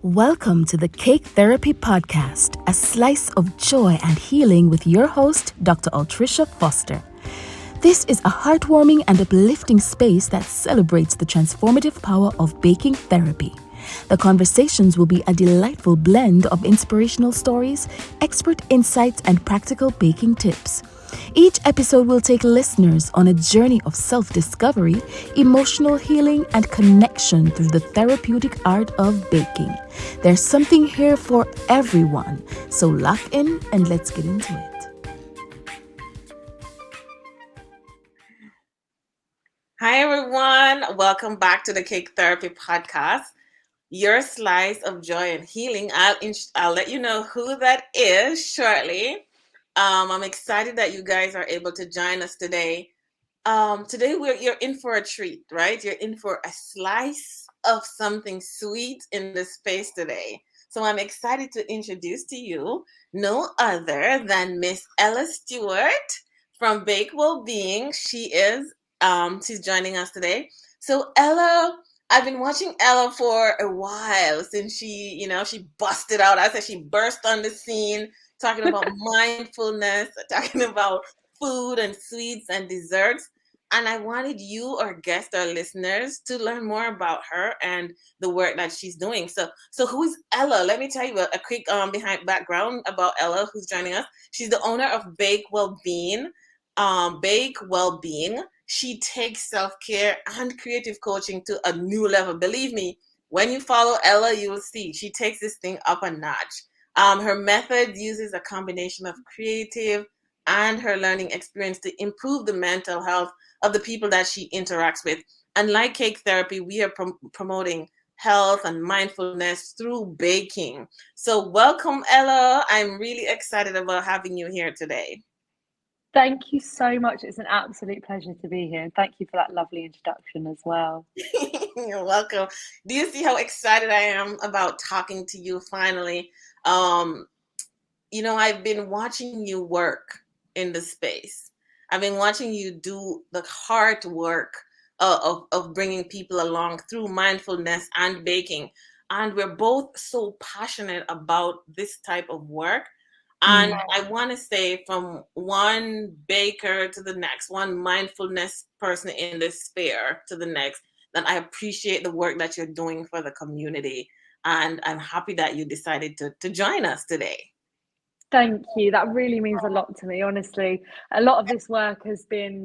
Welcome to the Cake Therapy Podcast, a slice of joy and healing with your host, Dr. Altricia Foster. This is a heartwarming and uplifting space that celebrates the transformative power of baking therapy. The conversations will be a delightful blend of inspirational stories, expert insights, and practical baking tips. Each episode will take listeners on a journey of self-discovery, emotional healing, and connection through the therapeutic art of baking. There's something here for everyone, so lock in and let's get into it. Hi, everyone. Welcome back to the Cake Therapy Podcast, your slice of joy and healing. I'll let you know who that is shortly. I'm excited that you guys are able to join us today. Today you're in for a treat, right? You're in for a slice of something sweet in the space today. So I'm excited to introduce to you no other than Miss Ella Stewart from Baked Well-Being. She's joining us today. So Ella, I've been watching Ella for a while since she busted out. I said she burst on the scene talking about mindfulness, talking about food and sweets and desserts. And I wanted you, our guests, our listeners, to learn more about her and the work that she's doing. So who is Ella? Let me tell you a quick behind background about Ella, who's joining us. She's the owner of Bake Well-Being. Bake Well-Being. She takes self-care and creative coaching to a new level. Believe me, when you follow Ella, you will see she takes this thing up a notch. Her method uses a combination of creative and her learning experience to improve the mental health of the people that she interacts with. And like cake therapy, we are promoting health and mindfulness through baking. So welcome, Ella. I'm really excited about having you here today. Thank you so much. It's an absolute pleasure to be here. And thank you for that lovely introduction as well. You're welcome. Do you see how excited I am about talking to you finally? Um, I've been watching you work in the space. I've been watching you do the hard work of bringing people along through mindfulness and baking. And we're both so passionate about this type of work. And I want to say, from one baker to the next, one mindfulness person in this sphere to the next, that I appreciate the work that you're doing for the community. And I'm happy that you decided to join us today. Thank you. That really means a lot to me, honestly. A lot of this work has been,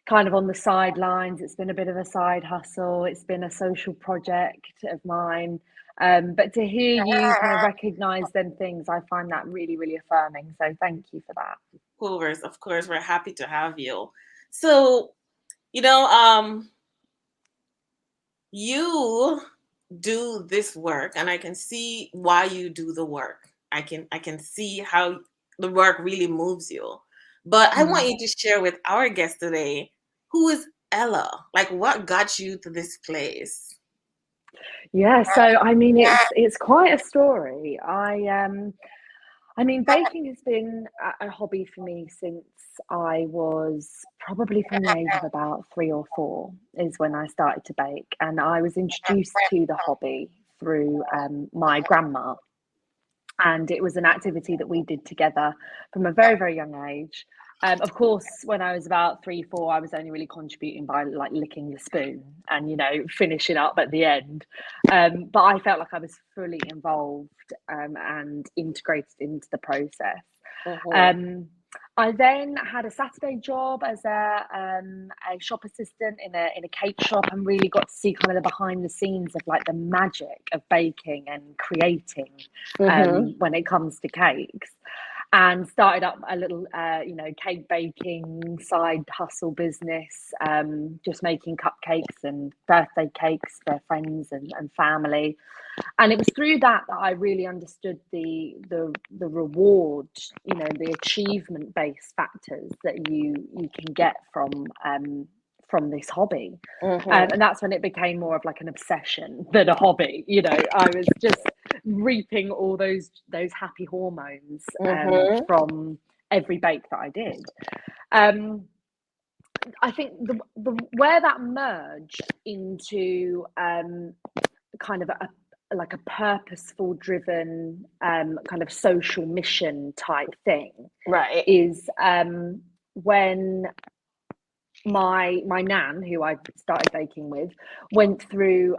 kind of on the sidelines. It's been a bit of a side hustle. It's been a social project of mine. But to hear you kind of recognize them things, I find that really, really affirming. So thank you for that. Of course, we're happy to have you. So, you know, um, you do this work, and I can see why you do the work. I can see how the work really moves you. But I want you to share with our guest today, who is Ella? Like, what got you to this place? Yeah, so I mean, it's quite a story. I mean, baking has been a hobby for me since I was probably from the age of about 3 or 4 is when I started to bake, and I was introduced to the hobby through my grandma, and it was an activity that we did together from a very, very young age. Of course, when I was about 3, 4, I was only really contributing by like licking the spoon and finishing up at the end. But I felt like I was fully involved and integrated into the process. Mhm. Um, I then had a Saturday job as a shop assistant in a cake shop, and really got to see kind of the behind the scenes of like the magic of baking and creating Mhm. when it comes to cakes, and started up a little cake baking side hustle business, just making cupcakes and birthday cakes for friends and family. And it was through that that I really understood the reward, the achievement based factors that you can get from this hobby. Mhm. And that's when it became more of like an obsession than a hobby. I was just reaping all those happy hormones Mhm. from every bake that I did. Um, I think the where that merged into kind of like a purposeful driven kind of social mission type thing, Right. is when my nan, who I started baking with, went through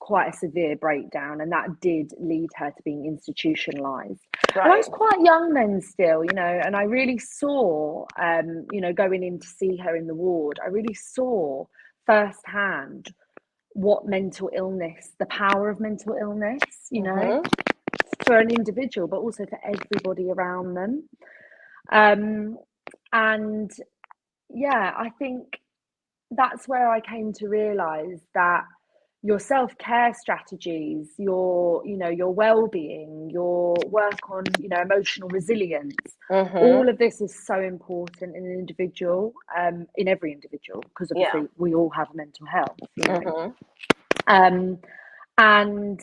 quite a severe breakdown, and that did lead her to being institutionalized. And I was quite young then still, you know, and I really saw, you know, going in to see her in the ward, I really saw firsthand what mental illness, the power of mental illness, you know, for an individual, but also for everybody around them. And yeah, I think that's where I came to realize that your self-care strategies, your, you know, your well-being, your work on, you know, emotional resilience, all of this is so important in an individual, in every individual, because obviously we all have mental health, you know. And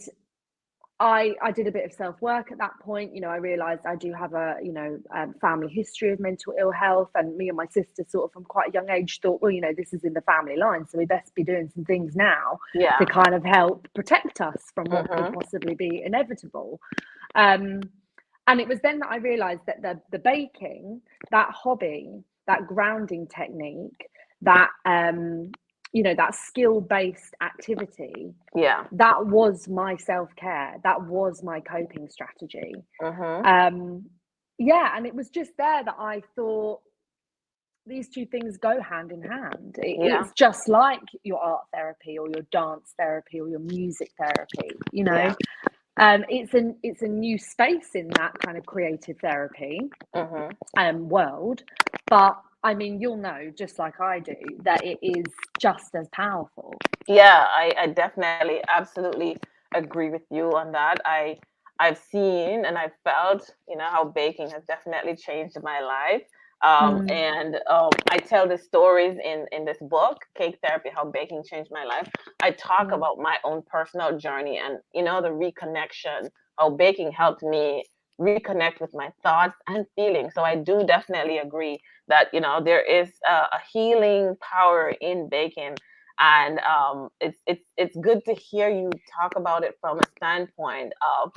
I did a bit of self-work at that point. You know, I realized I do have a, you know, family history of mental ill health, and me and my sister sort of from quite a young age thought, well, you know, this is in the family line, so we best be doing some things now to kind of help protect us from what could possibly be inevitable. And it was then that I realized that the baking, that hobby, that grounding technique, that you know, that skill-based activity, that was my self-care, that was my coping strategy. Yeah, and it was just there that I thought these two things go hand in hand. It's just like your art therapy or your dance therapy or your music therapy, you know. It's a new space in that kind of creative therapy world, but I mean, you'll know, just like I do, that it is just as powerful. Yeah, I definitely, absolutely agree with you on that. I've seen and I've felt, you know, how baking has definitely changed my life. And I tell the stories in this book, Cake Therapy, How Baking Changed My Life. I talk about my own personal journey and, you know, the reconnection, how baking helped me reconnect with my thoughts and feelings. So I do definitely agree that, you know, there is a healing power in baking. And it's good to hear you talk about it from a standpoint of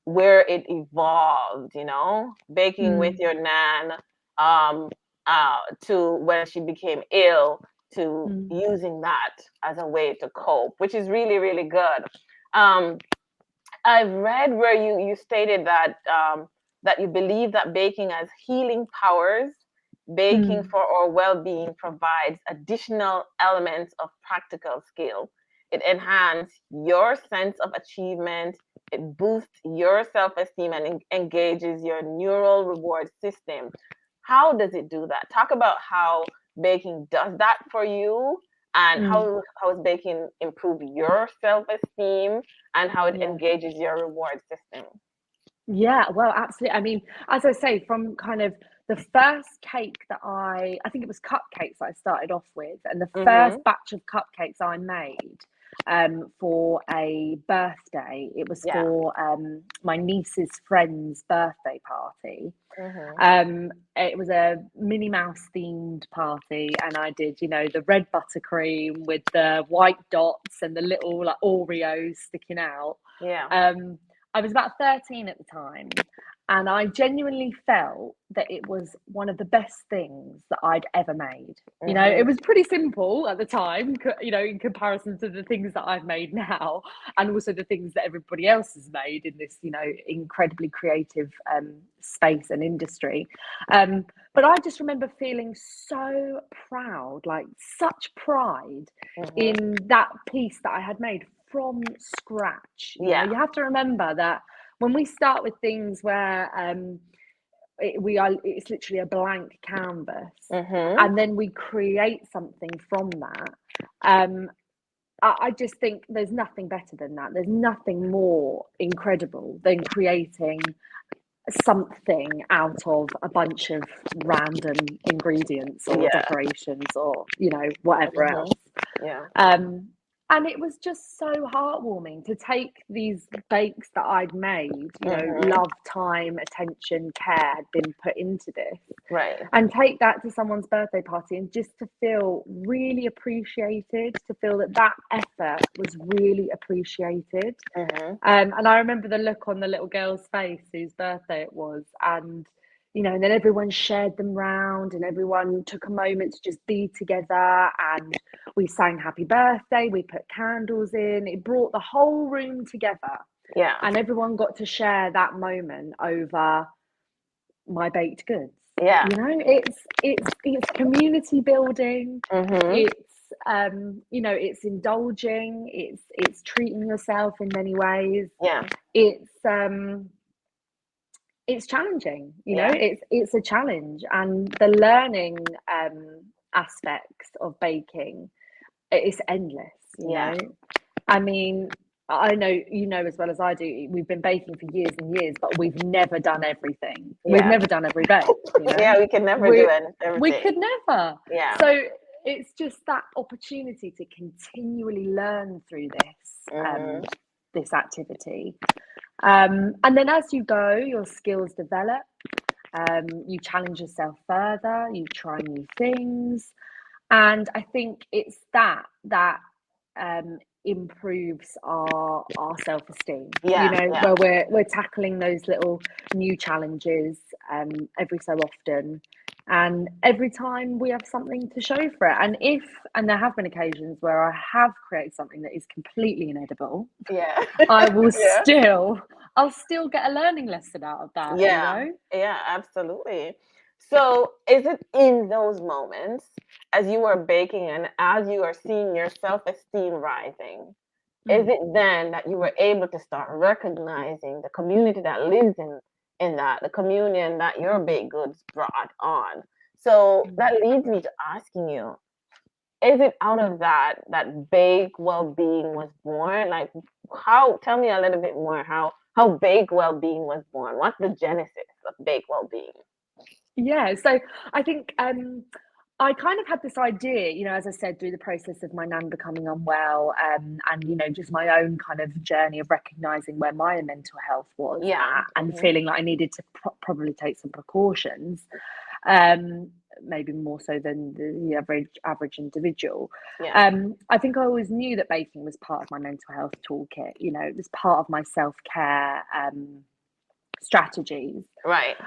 where it evolved, you know, baking with your nan, to when she became ill, to using that as a way to cope, which is really, really good. I've read where you stated that that you believe that baking has healing powers. Baking for our well-being provides additional elements of practical skill. It enhances your sense of achievement. It boosts your self-esteem and engages your neural reward system. How does it do that? Talk about how baking does that for you, and how has baking improved your self-esteem, and how it engages your reward system. Yeah, well, absolutely. I mean, as I say, from kind of the first cake that I think it was cupcakes that I started off with, and the first batch of cupcakes I made for a birthday, it was for my niece's friend's birthday party. It was a Minnie Mouse themed party, and I did, you know, the red buttercream with the white dots and the little like Oreos sticking out. I was about 13 at the time, and I genuinely felt that it was one of the best things that I'd ever made. You know, it was pretty simple at the time, you know, in comparison to the things that I've made now, and also the things that everybody else has made in this, you know, incredibly creative space and industry. But I just remember feeling so proud, like such pride in that piece that I had made from scratch. You know, you have to remember that when we start with things where it's literally a blank canvas, and then we create something from that. I just think there's nothing better than that. There's nothing more incredible than creating something out of a bunch of random ingredients or decorations or, you know, whatever else. And it was just so heartwarming to take these bakes that I'd made, you know, love, time, attention, care had been put into this, Right. and take that to someone's birthday party and just to feel really appreciated, to feel that that effort was really appreciated. And I remember the look on the little girl's face whose birthday it was, and you know, and then everyone shared them round and everyone took a moment to just be together, and we sang happy birthday, we put candles in, it brought the whole room together. Yeah. And everyone got to share that moment over my baked goods. Yeah. You know, it's community building. It's you know, it's indulging, it's treating yourself in many ways. Yeah. It's challenging, you know, it's a challenge, and the learning aspects of baking, it's endless, you know. I mean, I know you know as well as I do, we've been baking for years and years, but we've never done everything. We've never done every bake, you know? Yeah, we can never do everything. We could never. Yeah. So it's just that opportunity to continually learn through this this activity. And then as you go, your skills develop, you challenge yourself further, you try new things. And I think it's that improves our self-esteem, you know, where we're tackling those little new challenges every so often. And every time we have something to show for it. And there have been occasions where I have created something that is completely inedible. Yeah. I will I'll still get a learning lesson out of that. Yeah. You know? Yeah, absolutely. So is it in those moments as you are baking and as you are seeing your self-esteem rising, is it then that you were able to start recognizing the community that lives in that, the communion that your baked goods brought on? So that leads me to asking you, is it out of that baked well-being was born? Like, tell me a little bit more how baked well-being was born. What's the genesis of baked well-being? Yeah, so I think I kind of had this idea, you know, as I said, through the process of my nan becoming unwell, and you know, just my own kind of journey of recognizing where my mental health was at, and feeling like I needed to probably take some precautions, maybe more so than the average individual. I think I always knew that baking was part of my mental health toolkit. You know, it was part of my self-care strategies. Right.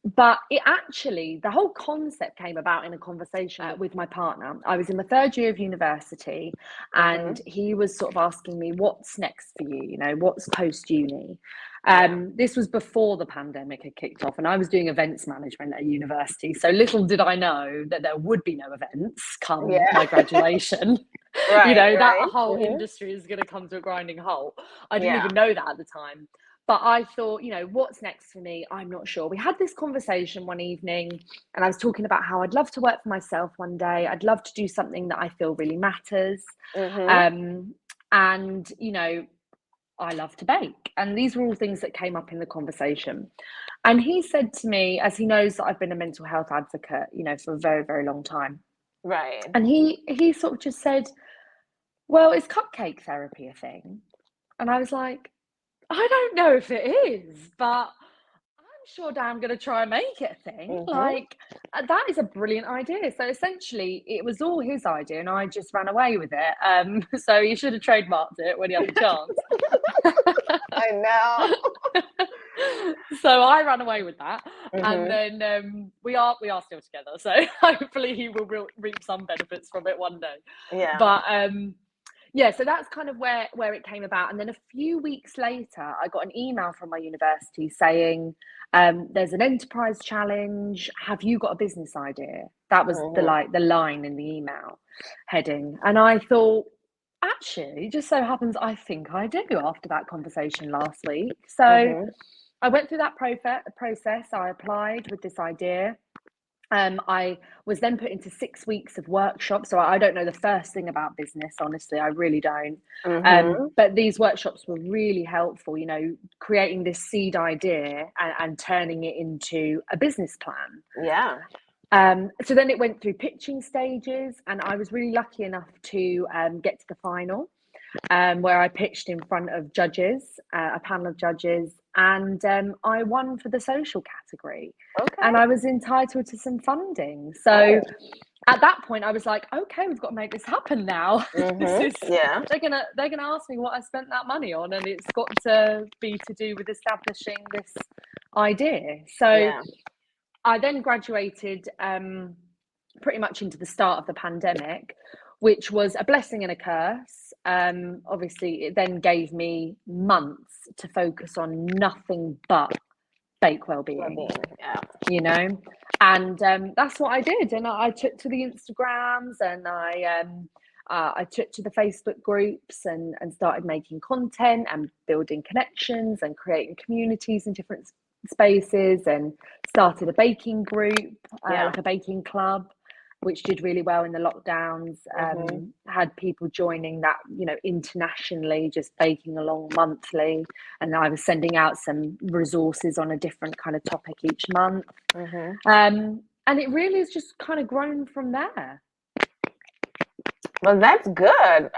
But it actually, the whole concept came about in a conversation with my partner. I was in the third year of university, and he was sort of asking me, what's next for you? You know, what's post-uni? This was before the pandemic had kicked off, and I was doing events management at university. So little did I know that there would be no events come my graduation. You know, that whole industry is going to come to a grinding halt. I didn't even know that at the time. But I thought, you know, what's next for me? I'm not sure. We had this conversation one evening, and I was talking about how I'd love to work for myself one day. I'd love to do something that I feel really matters. And, you know, I love to bake. And these were all things that came up in the conversation. And he said to me, as he knows that I've been a mental health advocate, you know, for a very, very long time. Right. And he sort of just said, well, is cupcake therapy a thing? And I was like, I don't know if it is, but I'm sure I'm going to try and make it a thing. Like, that is a brilliant idea. So essentially, it was all his idea, and I just ran away with it. So he should have trademarked it when he had the chance. I know. So I ran away with that, and then we are still together. So hopefully he will reap some benefits from it one day. Yeah. But yeah, so that's kind of where it came about. And then a few weeks later, I got an email from my university saying, there's an enterprise challenge. Have you got a business idea? That was the line in the email heading. And I thought, actually, it just so happens I think I do after that conversation last week. So I went through that process. I applied with this idea. I was then put into 6 weeks of workshops. So I don't know the first thing about business, honestly, I really don't. But these workshops were really helpful, you know, creating this seed idea and turning it into a business plan. Yeah. So then it went through pitching stages, and I was really lucky enough to get to the final, where I pitched in front of judges, a panel of judges, and I won for the social category. Okay. And I was entitled to some funding. So at that point, I was like, okay, we've got to make this happen now. Yeah. They're gonna ask me what I spent that money on, and it's got to be to do with establishing this idea. So Yeah. I then graduated pretty much into the start of the pandemic, which was a blessing and a curse. Obviously, it then gave me months to focus on nothing but bake well-being, Yeah. you know, and that's what I did. And I took to the Instagrams, and I took to the Facebook groups, and started making content and building connections and creating communities in different spaces, and started a baking group, like a baking club, which did really well in the lockdowns. Had people joining that, you know, internationally, just baking along monthly, and I was sending out some resources on a different kind of topic each month. And it really has just kind of grown from there. Well, that's good,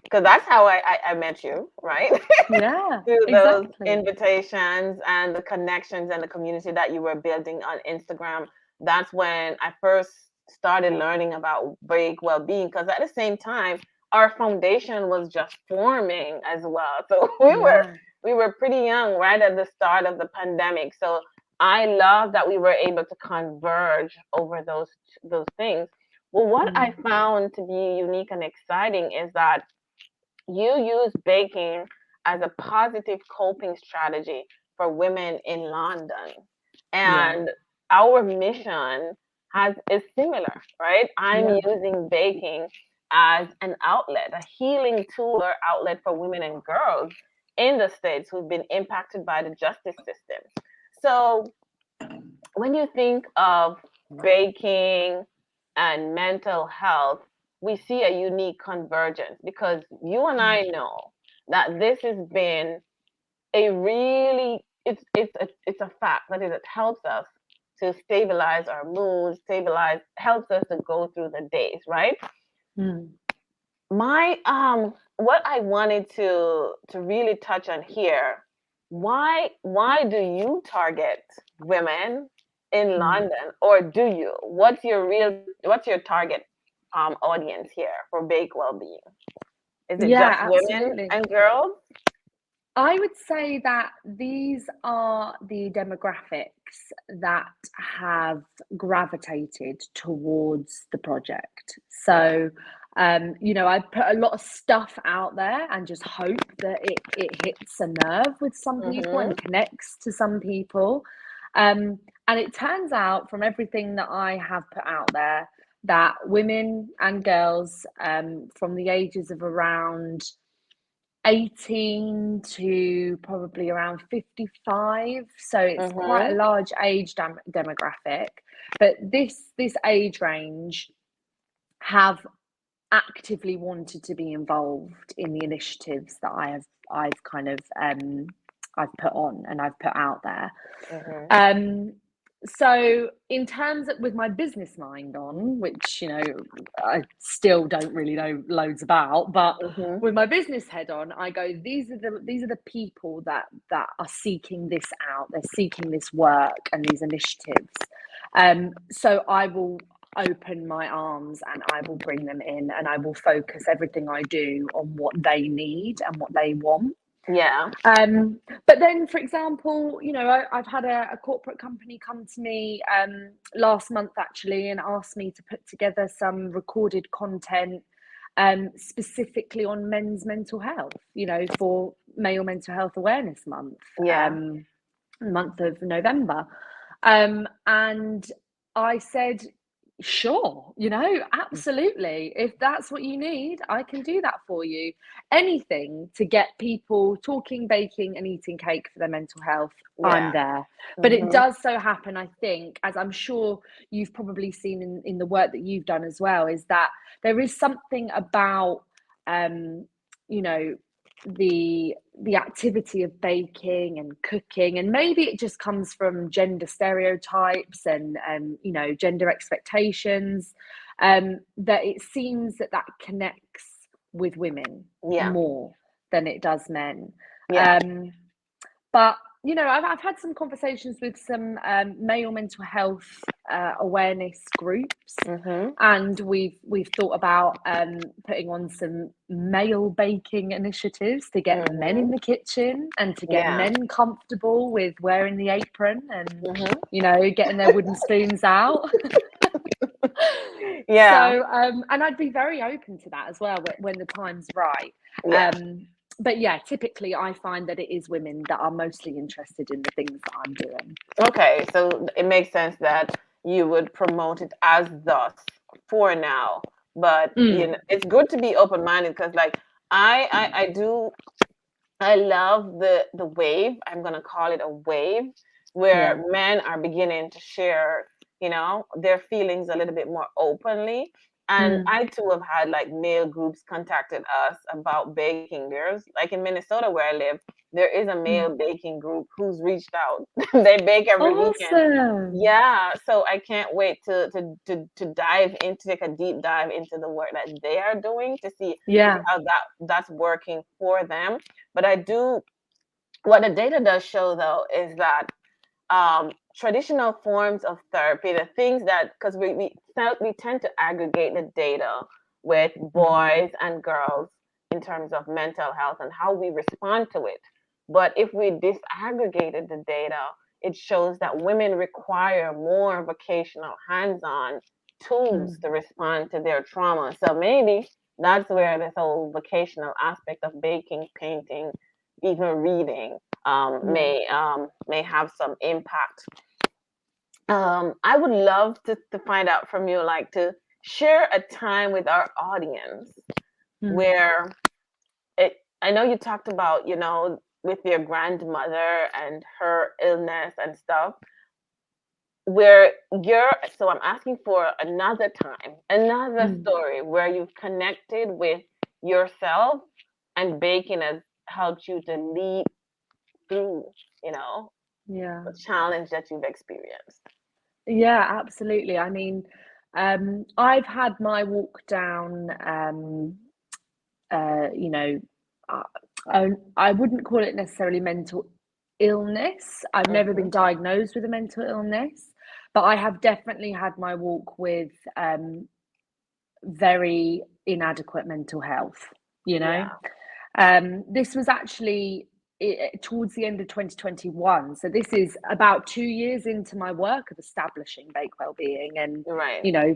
because that's how I met you, right? Yeah, Through those exactly. invitations and the connections and the community that you were building on Instagram. That's when I first started learning about Bake Well-Being, because at the same time, our foundation was just forming as well. So we were pretty young right at the start of the pandemic. So I love that we were able to converge over those things. Well, what I found to be unique and exciting is that you use baking as a positive coping strategy for women in London. And our mission is similar, right? I'm using baking as an outlet, a healing tool or outlet for women and girls in the States who've been impacted by the justice system. So when you think of baking and mental health, we see a unique convergence, because you and I know that this has been a really, it's a fact that it helps us to stabilize our moods, helps us to go through the days, right? My what I wanted to really touch on here, why do you target women in London, or do you? What's your target audience here for Bake Well-Being? Is it just women and girls? I would say that these are the demographics that have gravitated towards the project. So, you know, I put a lot of stuff out there and just hope that it hits a nerve with some people and connects to some people. And it turns out from everything that I have put out there that women and girls from the ages of around 18 to probably around 55, so it's quite a large age demographic, but this age range have actively wanted to be involved in the initiatives that I've kind of I've put on and I've put out there. So in terms of with my business mind on, which, you know, I still don't really know loads about, but with my business head on, I go, these are the people that are seeking this out. They're seeking this work and these initiatives. So I will open my arms and I will bring them in, and I will focus everything I do on what they need and what they want. But then, for example, you know, I've had a corporate company come to me last month actually and asked me to put together some recorded content specifically on men's mental health, you know, for Male Mental Health Awareness Month, month of November. And I said, sure, you know, absolutely. If that's what you need, I can do that for you. Anything to get people talking, baking, and eating cake for their mental health, I'm there. But it does so happen, I think, as I'm sure you've probably seen in the work that you've done as well, is that there is something about, you know, the activity of baking and cooking, and maybe it just comes from gender stereotypes and you know, gender expectations, that it seems that connects with women more than it does men. But you know, I've had some conversations with some male mental health awareness groups, and we've thought about putting on some male baking initiatives to get men in the kitchen and to get men comfortable with wearing the apron and you know, getting their wooden spoons out. So and I'd be very open to that as well when the time's right. But yeah, typically I find that it is women that are mostly interested in the things that I'm doing. Okay, so it makes sense that you would promote it as thus for now, but you know, it's good to be open-minded, because like I love the wave. I'm gonna call it a wave, where men are beginning to share, you know, their feelings a little bit more openly. And I too have had like male groups contacted us about baking. There's like in Minnesota where I live, there is a male baking group who's reached out. They bake every weekend. Yeah, so I can't wait to dive into, take a deep dive into the work that they are doing to see how that's working for them. But what the data does show though is that traditional forms of therapy, the things that, because we tend to aggregate the data with boys and girls in terms of mental health and how we respond to it. But if we disaggregated the data, it shows that women require more vocational hands-on tools to respond to their trauma. So maybe that's where this whole vocational aspect of baking, painting, even reading may have some impact. I would love to find out from you, like, to share a time with our audience where I know you talked about, you know, with your grandmother and her illness and stuff, where so I'm asking for another time, another story where you've connected with yourself and baking has helped you to lead through, you know, the challenge that you've experienced. Yeah, absolutely. I mean, I've had my walk down, you know, I wouldn't call it necessarily mental illness. I've never been diagnosed with a mental illness, but I have definitely had my walk with very inadequate mental health, you know. This was actually towards the end of 2021. So this is about 2 years into my work of establishing Baked Well-Being and, you know,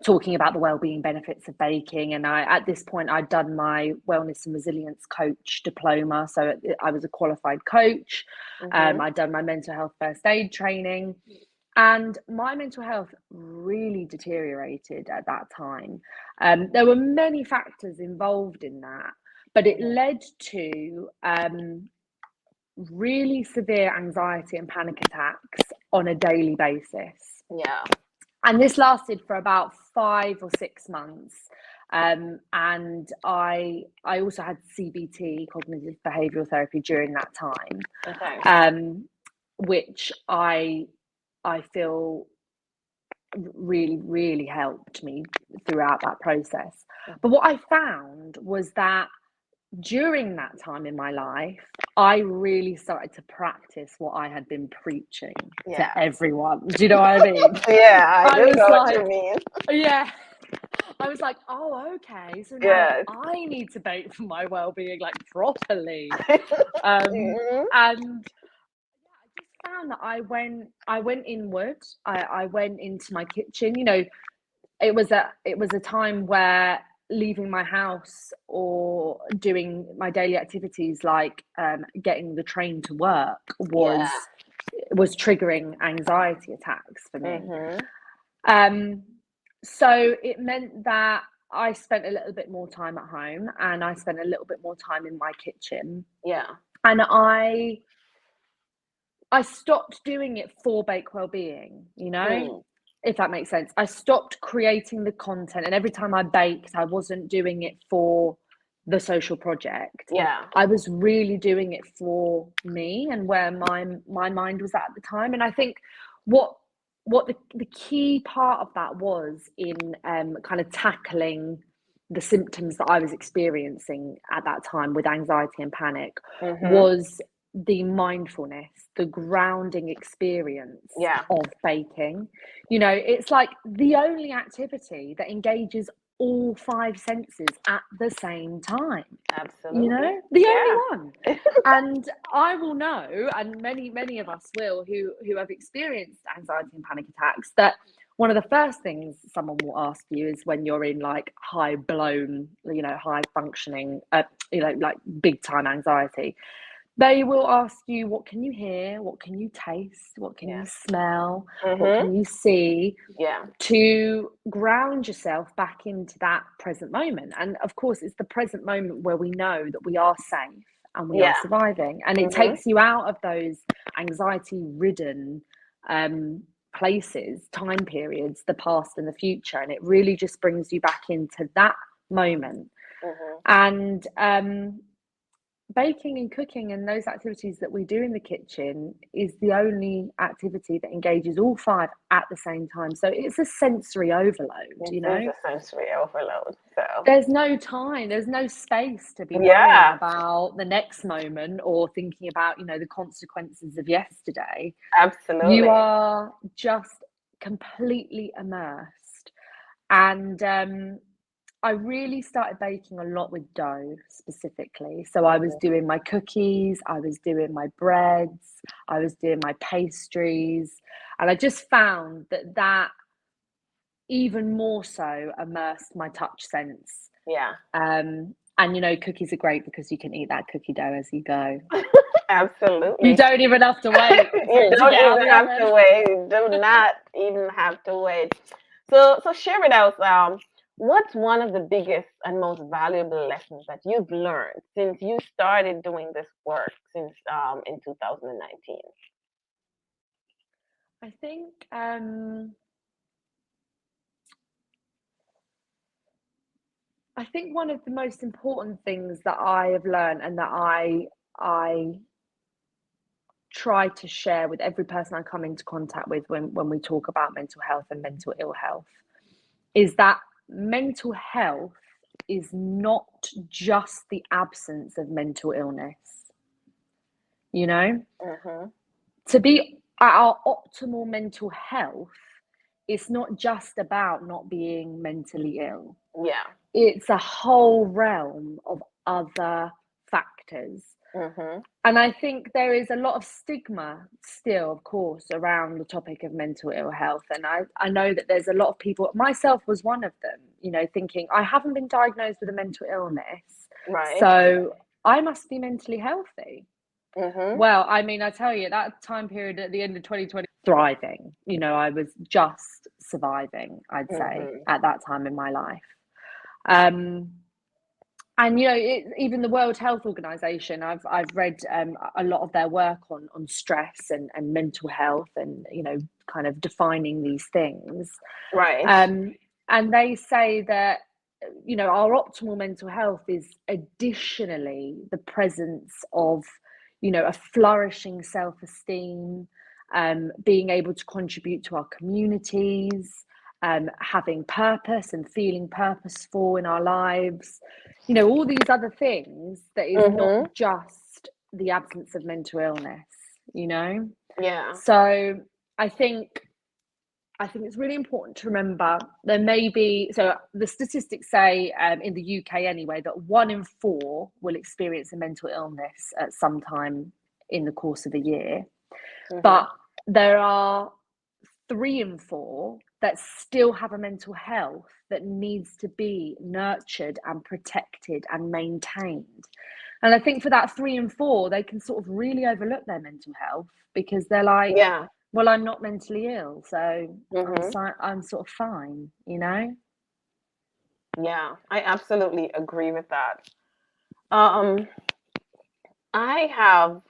talking about the well-being benefits of baking. And at this point, I'd done my wellness and resilience coach diploma. So I was a qualified coach. I'd done my mental health first aid training. And my mental health really deteriorated at that time. There were many factors involved in that, but it led to really severe anxiety and panic attacks on a daily basis. And this lasted for about 5 or 6 months. And I also had CBT, cognitive behavioral therapy, during that time, which I feel really, really helped me throughout that process. But what I found was that during that time in my life, I really started to practice what I had been preaching to everyone. Do you know what I mean? I do know what you mean. Yeah. I was like, oh, okay. So now I need to bake for my well-being, like, properly. And I just found that I went inward. I went into my kitchen. You know, it was a time where leaving my house or doing my daily activities, like getting the train to work, was triggering anxiety attacks for me. So it meant that I spent a little bit more time at home, and I spent a little bit more time in my kitchen. And I stopped doing it for Baked Well-Being, you know, if that makes sense. I stopped creating the content, and every time I baked, I wasn't doing it for the social project. Yeah. I was really doing it for me and where my mind was at the time. And I think what the key part of that was in kind of tackling the symptoms that I was experiencing at that time with anxiety and panic was the mindfulness, the grounding experience of baking. You know, it's like the only activity that engages all 5 senses at the same time. Absolutely. You know, the only one. And I will know, and many of us will, who have experienced anxiety and panic attacks, that one of the first things someone will ask you is when you're in like high blown, you know, high functioning, you know, like big time anxiety. They will ask you, what can you hear? What can you taste? What can you smell? What can you see? To ground yourself back into that present moment. And of course, it's the present moment where we know that we are safe and we are surviving. And it takes you out of those anxiety-ridden places, time periods, the past and the future. And it really just brings you back into that moment. And baking and cooking and those activities that we do in the kitchen is the only activity that engages all 5 at the same time. So it's a sensory overload, you know? It's a sensory overload. So there's no time, there's no space to be worrying about the next moment or thinking about, you know, the consequences of yesterday. Absolutely. You are just completely immersed. And I really started baking a lot with dough specifically. So I was doing my cookies, I was doing my breads, I was doing my pastries. And I just found that even more so immersed my touch sense. And, you know, cookies are great because you can eat that cookie dough as you go. Absolutely. You don't even have to wait. You don't even have to wait. You do not even have to wait. So share with us, what's one of the biggest and most valuable lessons that you've learned since you started doing this work since in 2019? I think one of the most important things that I have learned and that I try to share with every person I come into contact with when we talk about mental health and mental ill health is that mental health is not just the absence of mental illness. You know, to be at our optimal mental health, it's not just about not being mentally ill. It's a whole realm of other factors. And I think there is a lot of stigma still, of course, around the topic of mental ill health. And I know that there's a lot of people, myself was one of them, you know, thinking I haven't been diagnosed with a mental illness, so I must be mentally healthy. Well, I mean, I tell you, that time period at the end of 2020, thriving, you know, I was just surviving, I'd say, at that time in my life. And, you know, even the World Health Organization, I've read a lot of their work on stress and mental health and, you know, kind of defining these things. And they say that, you know, our optimal mental health is additionally the presence of, you know, a flourishing self-esteem, being able to contribute to our communities, having purpose and feeling purposeful in our lives, you know, all these other things that is not just the absence of mental illness, you know? So I think it's really important to remember there may be, so the statistics say in the UK anyway, that 1 in 4 will experience a mental illness at some time in the course of a year. But there are 3 in 4 that still have a mental health that needs to be nurtured and protected and maintained. And I think for that 3 in 4, they can sort of really overlook their mental health because they're like, well, I'm not mentally ill, so I'm sort of fine, you know? Yeah, I absolutely agree with that. I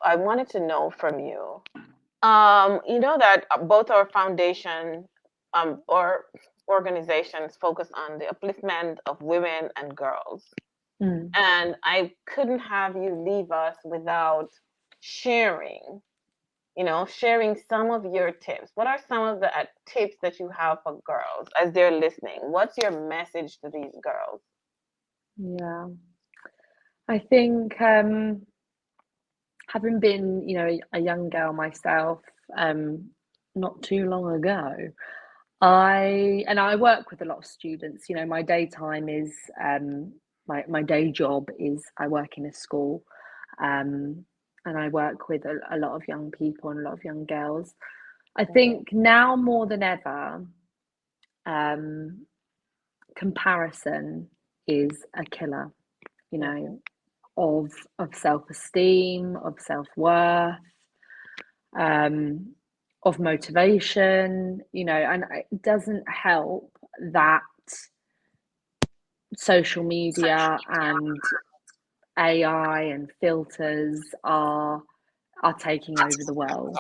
wanted to know from you, you know that both our foundation or organizations focus on the upliftment of women and girls. And I couldn't have you leave us without sharing, sharing some of your tips. What are some of the tips that you have for girls as they're listening? What's your message to these girls? Yeah, I think having been, a young girl myself, not too long ago, I work with a lot of students. My daytime is my day job is I work in a school, and I work with a lot of young people and a lot of young girls. I think now more than ever, comparison is a killer, of self-esteem, of self-worth, of motivation, and it doesn't help that social media and AI and filters are taking over the world,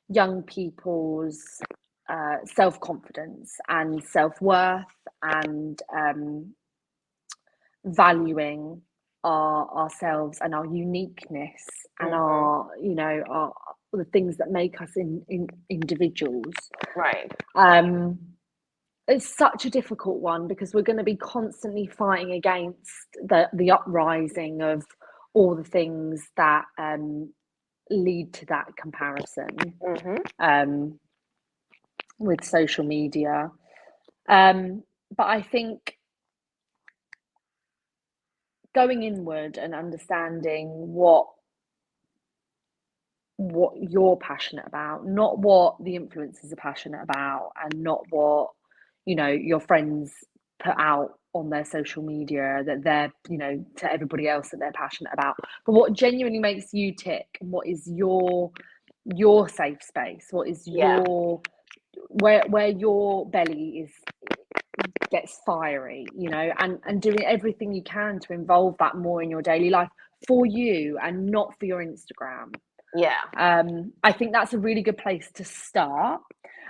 young people's self-confidence and self-worth and valuing ourselves and our uniqueness and our the things that make us in individuals. Right. It's such a difficult one because we're going to be constantly fighting against the uprising of all the things that lead to that comparison with social media. But I think going inward and understanding what you're passionate about, not what the influencers are passionate about, and not what your friends put out on their social media that they're to everybody else that they're passionate about, but what genuinely makes you tick and what is your safe space, what is your where your belly gets fiery, and doing everything you can to involve that more in your daily life for you and not for your Instagram. I think that's a really good place to start.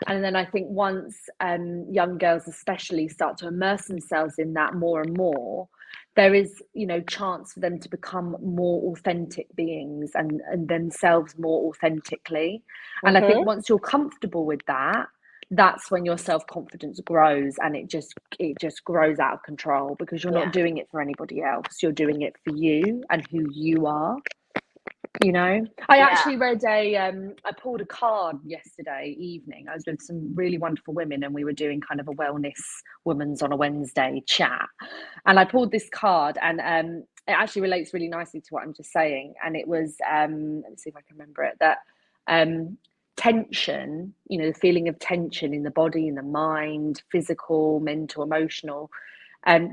And then I think once young girls especially start to immerse themselves in that more and more, there is chance for them to become more authentic beings and themselves more authentically. And I think once you're comfortable with that, that's when your self-confidence grows, and it just grows out of control because you're not doing it for anybody else, you're doing it for you and who you are. I actually read I pulled a card yesterday evening. I was with some really wonderful women and we were doing kind of a wellness women's on a Wednesday chat, and I pulled this card, and it actually relates really nicely to what I'm just saying. And it was let me see if I can remember it, that tension, the feeling of tension in the body, in the mind, physical, mental, emotional,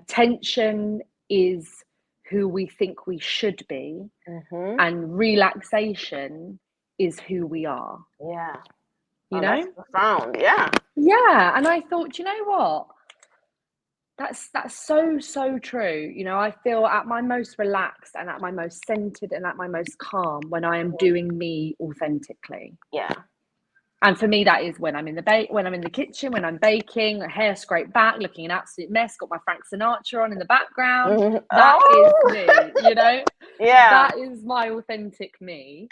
tension is who we think we should be, and relaxation is who we are. That's profound. And I thought, what, that's so true. I feel at my most relaxed and at my most centered and at my most calm when I am doing me authentically. And for me, that is when I'm in the kitchen, when I'm baking, hair scraped back, looking an absolute mess, got my Frank Sinatra on in the background. That is me, That is my authentic me.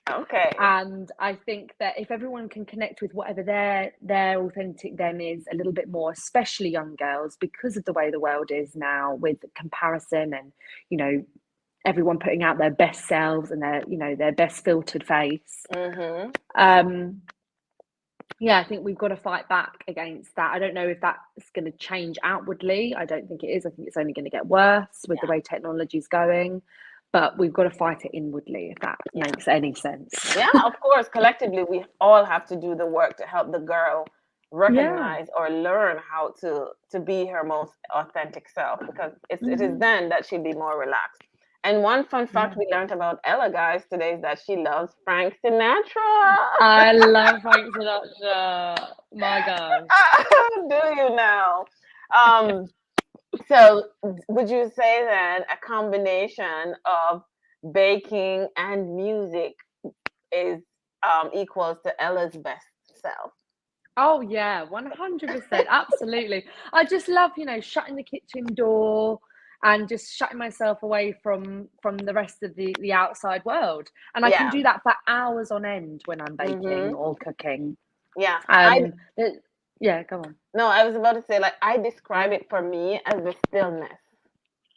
And I think that if everyone can connect with whatever their authentic them is a little bit more, especially young girls, because of the way the world is now with comparison and, everyone putting out their best selves and their best filtered face. I think we've got to fight back against that. I don't know if that's going to change outwardly. I don't think it is. I think it's only going to get worse with the way technology is going. But we've got to fight it inwardly, if that makes any sense. Of course. Collectively, we all have to do the work to help the girl recognize or learn how to be her most authentic self, because it is then that she'll be more relaxed. And one fun fact we learned about Ella, guys, today is that she loves Frank Sinatra. I love Frank Sinatra. My God. Do you now? So would you say then a combination of baking and music is equals to Ella's best self? Oh yeah, 100%. Absolutely. I just love, shutting the kitchen door and just shutting myself away from the rest of the outside world. And I can Yeah. do that for hours on end when I'm baking Mm-hmm. or cooking. Yeah. Um, the- yeah, go on. No, I was about to say, like, I describe it for me as the stillness.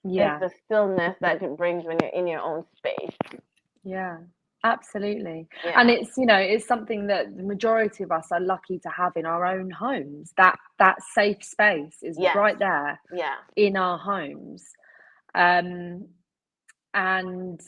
It's Yeah, the stillness that it brings when you're in your own space. yeah, absolutely. And Yeah. it's something that the majority of us are lucky to have in our own homes. That safe space is Yes. right there Yeah. in our homes. Um, and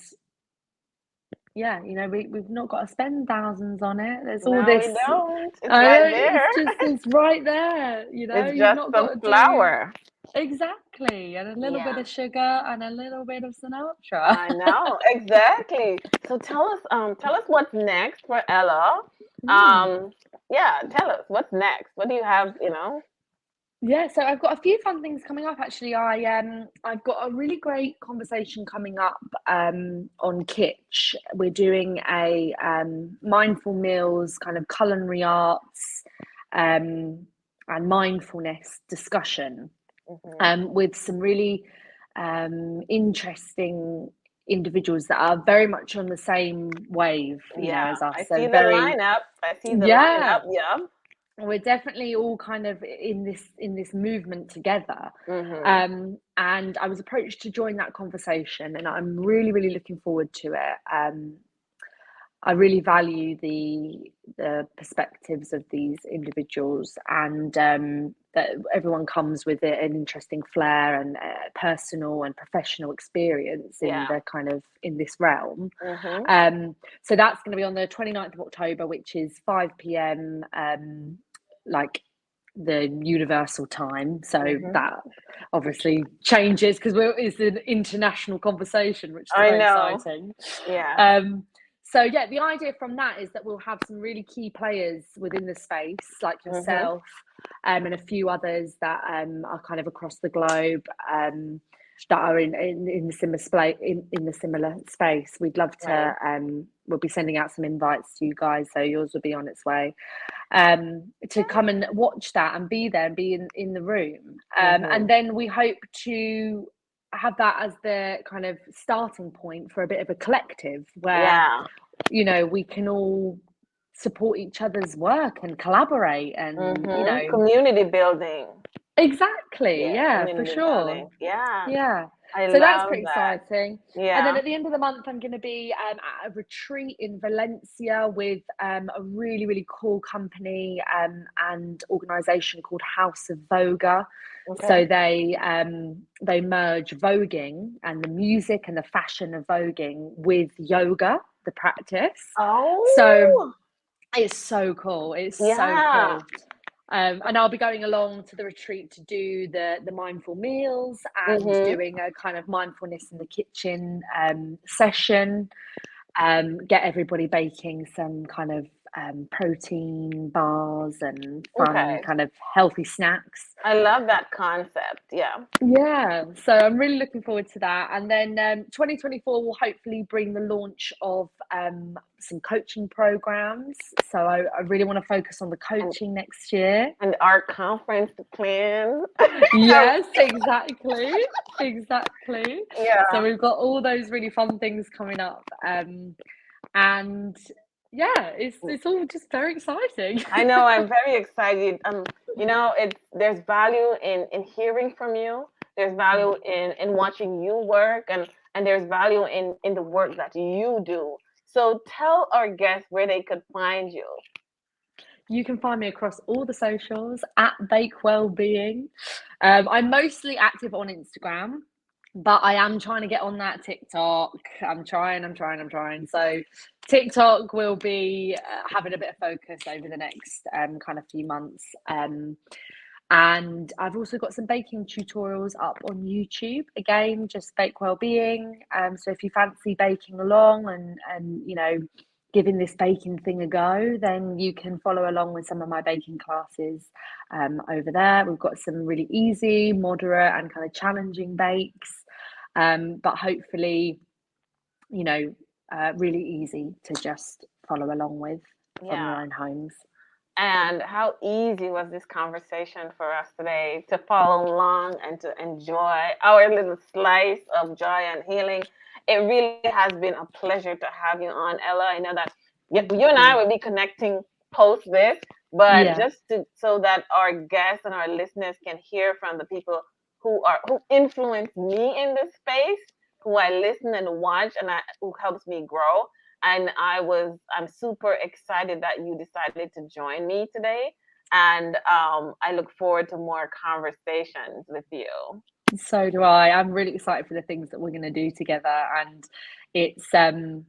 yeah, we've not got to spend thousands on it. There's all No, this, we don't. It's I right know, there. it's right there. It's You've just not some got to do flour. exactly, and a little bit Yeah. of sugar and a little bit of Sinatra. I know, exactly. So tell us what's next for Ella. Mm. Um, yeah, tell us what's next. What do you have, you know? Yeah, so I've got a few fun things coming up actually. I've got a really great conversation coming up on Kitch. We're doing a mindful meals kind of culinary arts and mindfulness discussion Hmm. with some really interesting individuals that are very much on the same wave, Yeah, as us. I So see the very, lineup. I see the yeah, lineup. Yeah. we're definitely all kind of in this movement together. Hmm. And I was approached to join that conversation, and I'm really, really looking forward to it. I really value the perspectives of these individuals, and that everyone comes with an interesting flair and personal and professional experience in Yeah. the kind of in this realm. Hmm. So that's going to be on the 29th of October, which is 5 p.m. Like the universal time. So Hmm. that obviously changes because it's an international conversation, which is I very know. exciting. Yeah. So yeah, the idea from that is that we'll have some really key players within the space, like Hmm. yourself, and a few others that are kind of across the globe, that are in the similar in the similar space. We'd love Right. to. We'll be sending out some invites to you guys, so yours will be on its way. To come and watch that and be there and be in the room, Hmm. and then we hope to have that as the kind of starting point for a bit of a collective where Yeah. we can all support each other's work and collaborate and Community building. exactly, Yeah, yeah, for community sure, building. Yeah. yeah. I So that's love pretty that. exciting. And then Yeah. at the end of the month, I'm going to be at a retreat in Valencia with a really, really cool company and organisation called House of Voga. Okay. So they merge voguing and the music and the fashion of voguing with yoga, the practice. So Oh, it's so cool. It's so yeah. cool. And I'll be going along to the retreat to do the mindful meals and Mm-hmm. doing a kind of mindfulness in the kitchen session. Get everybody baking some kind of protein bars and fun Okay. kind of healthy snacks. I love that concept. Yeah. Yeah, so I'm really looking forward to that. And then 2024 will hopefully bring the launch of some coaching programs. So I really want to focus on the And coaching next year. and our conference plan. Yes, exactly. Exactly. So Yeah. we've got all those really fun things coming up. And yeah, it's all just very exciting. I know, I'm very excited. It's there's value in hearing from you. There's value in watching you work, and there's value in the work that you do. So tell our guests where they could find you. You can find me across all the socials at Bake Well-Being. I'm mostly active on Instagram, but I am trying to get on that TikTok. I'm trying. So TikTok will be having a bit of focus over the next kind of few months. And I've also got some baking tutorials up on YouTube. Again, just Bake Well-Being. So if you fancy baking along and giving this baking thing a go, then you can follow along with some of my baking classes over there. We've got some really easy, moderate, and kind of challenging bakes, but hopefully, really easy to just follow along with from Yeah. your own homes. And how easy was this conversation for us today to follow along and to enjoy our little slice of joy and healing. It really has been a pleasure to have you on, Ella. I know that you and I will be connecting post this, but Yeah. just so that our guests and our listeners can hear from the people who influence me in this space, who I listen and watch, and who helps me grow. And I'm super excited that you decided to join me today. And I look forward to more conversations with you. So do I. I'm really excited for the things that we're going to do together, and it's I'm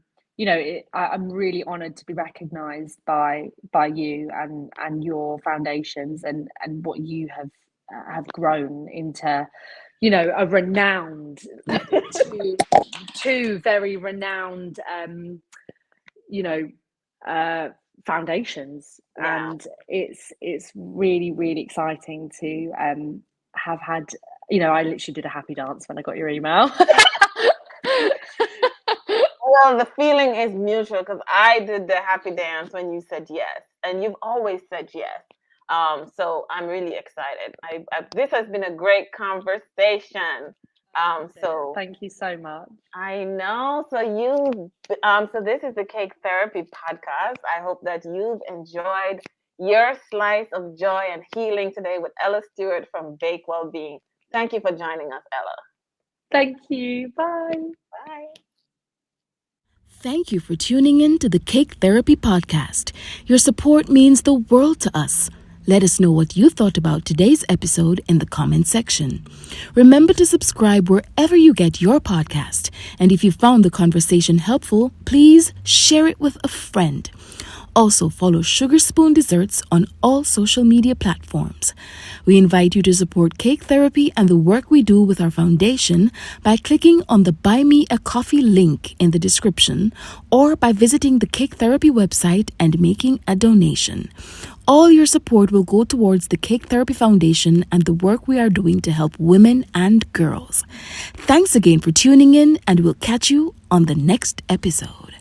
really honoured to be recognised by you and your foundations and what you have grown into, a renowned two very renowned you know foundations, Yeah. and it's really really exciting to have had. I literally did a happy dance when I got your email. Well, the feeling is mutual because I did the happy dance when you said yes, and you've always said yes. So I'm really excited. This has been a great conversation. So Thank you so much. I know. So this is the Cake Therapy Podcast. I hope that you've enjoyed your slice of joy and healing today with Ella Stewart from Baked Well-Being. Thank you for joining us, Ella. Thank you. Bye. Bye. Thank you for tuning in to the Cake Therapy Podcast. Your support means the world to us. Let us know what you thought about today's episode in the comment section. Remember to subscribe wherever you get your podcast. And if you found the conversation helpful, please share it with a friend. Also, follow Sugar Spoon Desserts on all social media platforms. We invite you to support Cake Therapy and the work we do with our foundation by clicking on the Buy Me a Coffee link in the description or by visiting the Cake Therapy website and making a donation. All your support will go towards the Cake Therapy Foundation and the work we are doing to help women and girls. Thanks again for tuning in, and we'll catch you on the next episode.